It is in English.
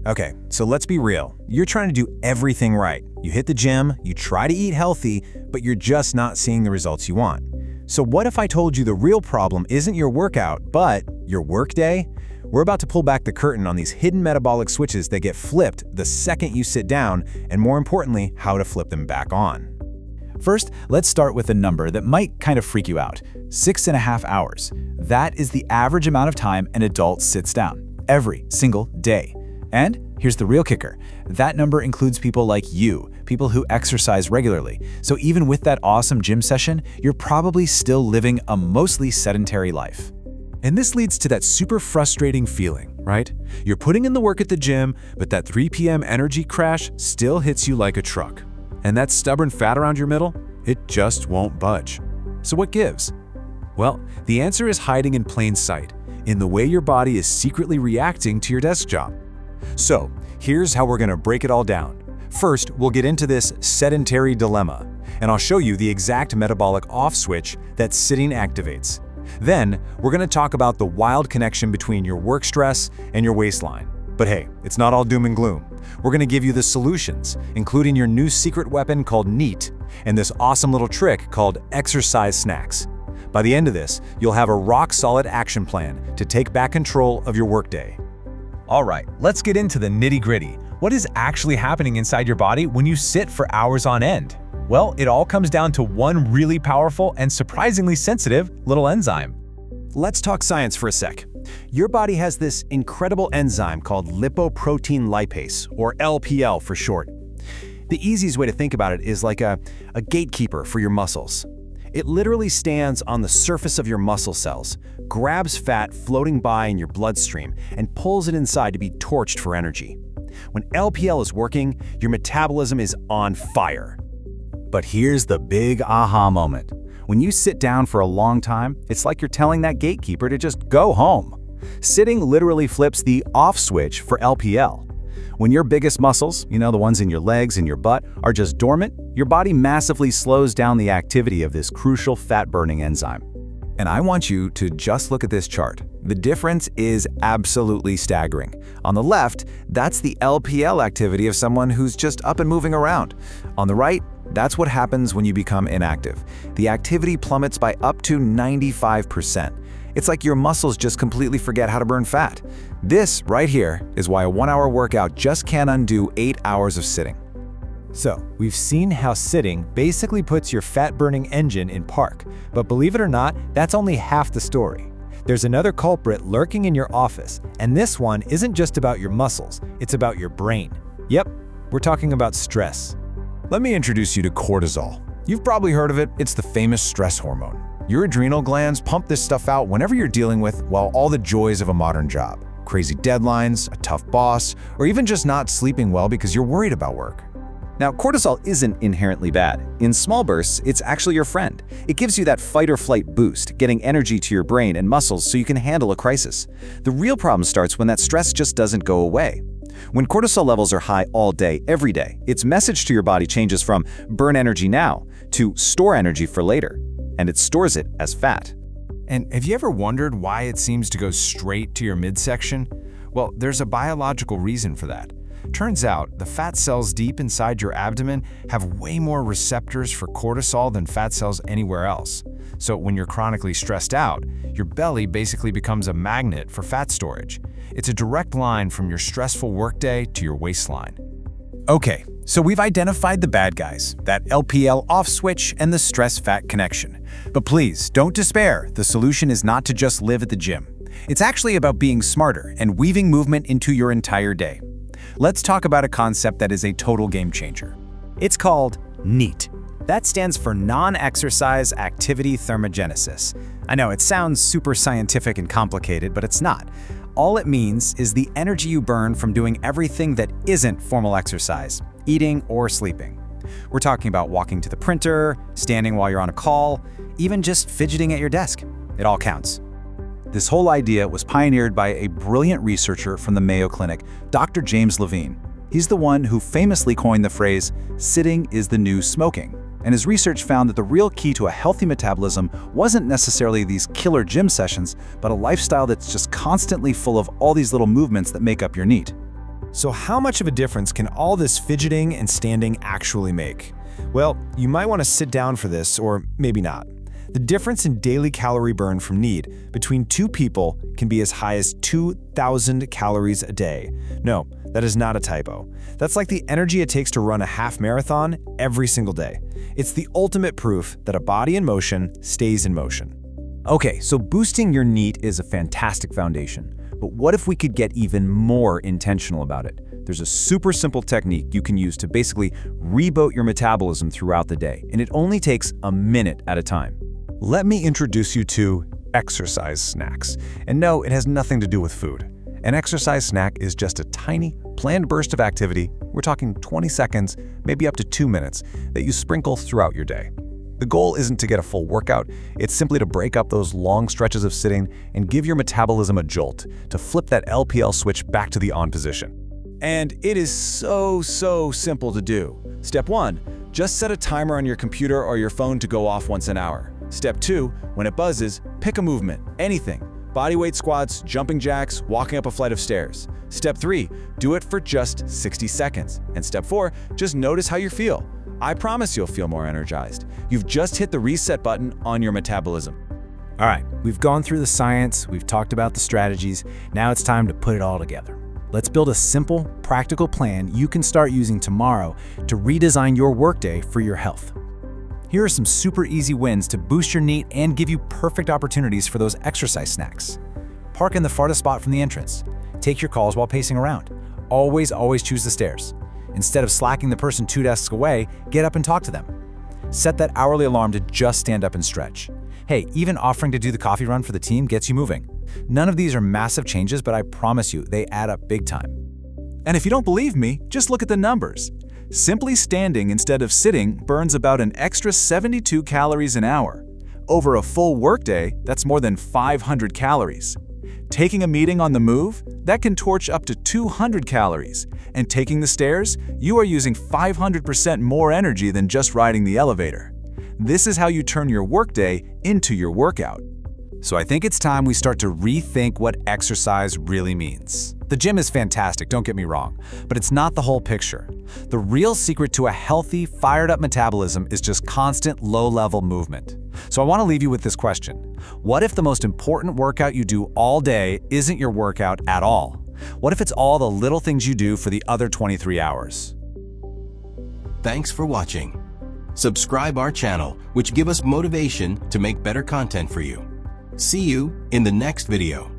Okay, so let's be real. You're trying to do everything right. You hit the gym, you try to eat healthy, but you're just not seeing the results you want. So what if I told you the real problem isn't your workout, but your workday? We're about to pull back the curtain on these hidden metabolic switches that get flipped the second you sit down, and more importantly, how to flip them back on. First, let's start with a number that might kind of freak you out. 6.5 hours. That is the average amount of time an adult sits down, every single day. And here's the real kicker. That number includes people like you, people who exercise regularly. So even with that awesome gym session, you're probably still living a mostly sedentary life. And this leads to that super frustrating feeling, right? You're putting in the work at the gym, but that 3 p.m. energy crash still hits you like a truck. And that stubborn fat around your middle, it just won't budge. So what gives? Well, the answer is hiding in plain sight, in the way your body is secretly reacting to your desk job. So, here's how we're going to break it all down. First, we'll get into this sedentary dilemma, and I'll show you the exact metabolic off switch that sitting activates. Then, we're going to talk about the wild connection between your work stress and your waistline. But hey, it's not all doom and gloom. We're going to give you the solutions, including your new secret weapon called NEAT, and this awesome little trick called exercise snacks. By the end of this, you'll have a rock-solid action plan to take back control of your workday. All right, let's get into the nitty-gritty. What is actually happening inside your body when you sit for hours on end? Well, it all comes down to one really powerful and surprisingly sensitive little enzyme. Let's talk science for a sec. Your body has this incredible enzyme called lipoprotein lipase, or LPL for short. The easiest way to think about it is like a gatekeeper for your muscles. It literally stands on the surface of your muscle cells, grabs fat floating by in your bloodstream, and pulls it inside to be torched for energy. When LPL is working, your metabolism is on fire. But here's the big aha moment. When you sit down for a long time, it's like you're telling that gatekeeper to just go home. Sitting literally flips the off switch for LPL. When your biggest muscles, the ones in your legs and your butt, are just dormant, your body massively slows down the activity of this crucial fat-burning enzyme. And I want you to just look at this chart. The difference is absolutely staggering. On the left, that's the LPL activity of someone who's just up and moving around. On the right, that's what happens when you become inactive. The activity plummets by up to 95%. It's like your muscles just completely forget how to burn fat. This right here is why a 1-hour workout just can't undo 8 hours of sitting. So, we've seen how sitting basically puts your fat-burning engine in park. But believe it or not, that's only half the story. There's another culprit lurking in your office, and this one isn't just about your muscles, it's about your brain. Yep, we're talking about stress. Let me introduce you to cortisol. You've probably heard of it. It's the famous stress hormone. Your adrenal glands pump this stuff out whenever you're dealing with, well, all the joys of a modern job. Crazy deadlines, a tough boss, or even just not sleeping well because you're worried about work. Now, cortisol isn't inherently bad. In small bursts, it's actually your friend. It gives you that fight or flight boost, getting energy to your brain and muscles so you can handle a crisis. The real problem starts when that stress just doesn't go away. When cortisol levels are high all day, every day, its message to your body changes from burn energy now to store energy for later, and it stores it as fat. And have you ever wondered why it seems to go straight to your midsection? Well, there's a biological reason for that. Turns out, the fat cells deep inside your abdomen have way more receptors for cortisol than fat cells anywhere else. So when you're chronically stressed out, your belly basically becomes a magnet for fat storage. It's a direct line from your stressful workday to your waistline. Okay, so we've identified the bad guys, that LPL off switch and the stress-fat connection. But please, don't despair. The solution is not to just live at the gym. It's actually about being smarter and weaving movement into your entire day. Let's talk about a concept that is a total game changer. It's called NEAT. That stands for Non-Exercise Activity Thermogenesis. I know it sounds super scientific and complicated, but it's not. All it means is the energy you burn from doing everything that isn't formal exercise, eating or sleeping. We're talking about walking to the printer, standing while you're on a call, even just fidgeting at your desk. It all counts. This whole idea was pioneered by a brilliant researcher from the Mayo Clinic, Dr. James Levine. He's the one who famously coined the phrase, "sitting is the new smoking." And his research found that the real key to a healthy metabolism wasn't necessarily these killer gym sessions, but a lifestyle that's just constantly full of all these little movements that make up your NEAT. So how much of a difference can all this fidgeting and standing actually make? Well, you might want to sit down for this, or maybe not. The difference in daily calorie burn from need between two people can be as high as 2,000 calories a day. No, that is not a typo. That's like the energy it takes to run a half marathon every single day. It's the ultimate proof that a body in motion stays in motion. Okay, so boosting your NEAT is a fantastic foundation. But what if we could get even more intentional about it? There's a super simple technique you can use to basically reboot your metabolism throughout the day, and it only takes a minute at a time. Let me introduce you to exercise snacks. And no, it has nothing to do with food. An exercise snack is just a tiny, planned burst of activity, we're talking 20 seconds, maybe up to 2 minutes, that you sprinkle throughout your day. The goal isn't to get a full workout, it's simply to break up those long stretches of sitting and give your metabolism a jolt, to flip that LPL switch back to the on position. And it is so simple to do. Step 1, just set a timer on your computer or your phone to go off once an hour. Step 2, when it buzzes, pick a movement, anything. Bodyweight squats, jumping jacks, walking up a flight of stairs. Step 3, do it for just 60 seconds. And step 4, just notice how you feel. I promise you'll feel more energized. You've just hit the reset button on your metabolism. All right, we've gone through the science, we've talked about the strategies, now it's time to put it all together. Let's build a simple, practical plan you can start using tomorrow to redesign your workday for your health. Here are some super easy wins to boost your NEAT and give you perfect opportunities for those exercise snacks. Park in the farthest spot from the entrance. Take your calls while pacing around. Always choose the stairs. Instead of slacking the person 2 desks away, get up and talk to them. Set that hourly alarm to just stand up and stretch. Hey, even offering to do the coffee run for the team gets you moving. None of these are massive changes, but I promise you, they add up big time. And if you don't believe me, just look at the numbers. Simply standing instead of sitting burns about an extra 72 calories an hour. Over a full workday, that's more than 500 calories. Taking a meeting on the move, that can torch up to 200 calories. And taking the stairs, you are using 500% more energy than just riding the elevator. This is how you turn your workday into your workout. So I think it's time we start to rethink what exercise really means. The gym is fantastic, don't get me wrong, but it's not the whole picture. The real secret to a healthy, fired-up metabolism is just constant, low-level movement. So I want to leave you with this question. What if the most important workout you do all day isn't your workout at all? What if it's all the little things you do for the other 23 hours? Thanks for watching. Subscribe our channel, which give us motivation to make better content for you. See you in the next video.